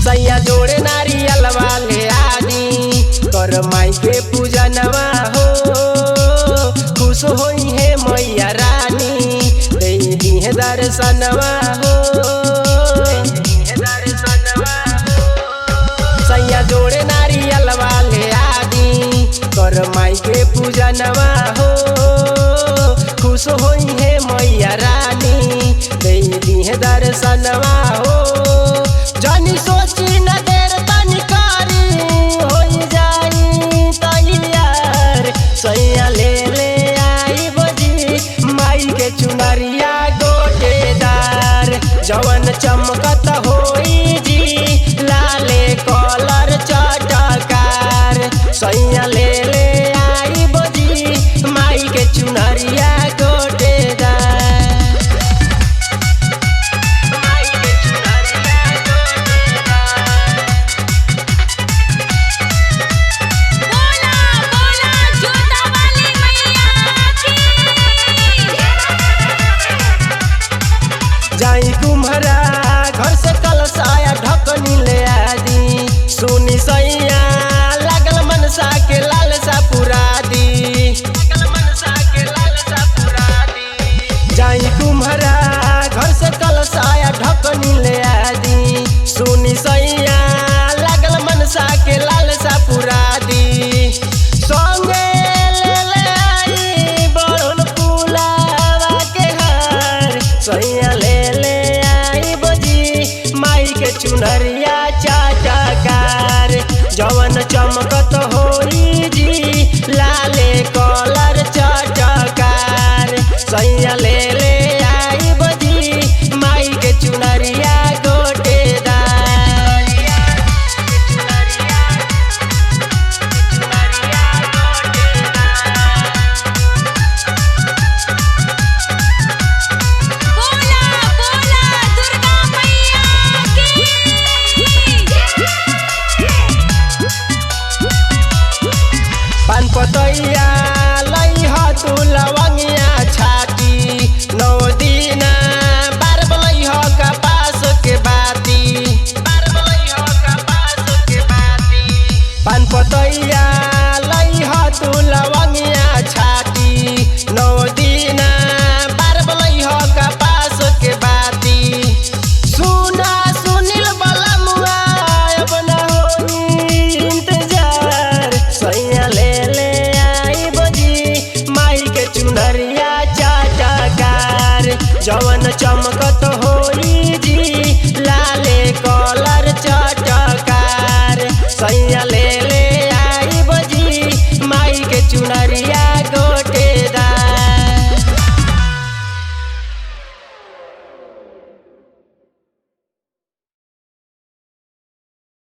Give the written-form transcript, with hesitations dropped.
सैया जोड़े नारियल वाले आदि कर माई के पूजनवा हो। खुश होई है मैया रानी दे दिहे दर्शनवा हो। सैया जोड़े नारियल वाले आदि कर माई के पूजनवा हो। खुश होई है मैया रानी दे दिहे दर्शनवा हो। जानी सोची न देर तनी कारी होई जाई तैयार। सैया ले आई बजी माई के चुनरिया गोटेदार। जवन चमकत होई जी लाले कलर चटकार। सैया ले आई बजी माई के चुनरिया गोटेदार। जाई कुम्हरा घर से कलसाया ढकनी ले आदि। सुनी सैया लागल मनसा के लालसा पुरा दी। जाई कुम्हरा घर से कलसाया ढकनी ले आदि। सुनी सैया लागल मनसा के लालसा पुरा दी। संगे ले आई बड़न पुलावा के हार। सैया चुनरिया चाचाकार। जवन चमकत होई जी लाले कलर चटकार। सैया ले आई बजी माई के चुनरिया गोटेदार। पान पतैया लई ह तू लवंगिया छाती। 9 दिना बार बलई ह कपास के बाती। पान पतैया लई ह तू लवंगिया छाती। 9 दिना बार बलई ह कपास के बाती। सुना सुनील बला मुआ अपना होई इंतजार। सैया ले आई बजी माई के चुनरिया चाचाकार। जवन चमकत होई जी लाले कलर चटकार। सैया ले आई बजी माई के चुनरिया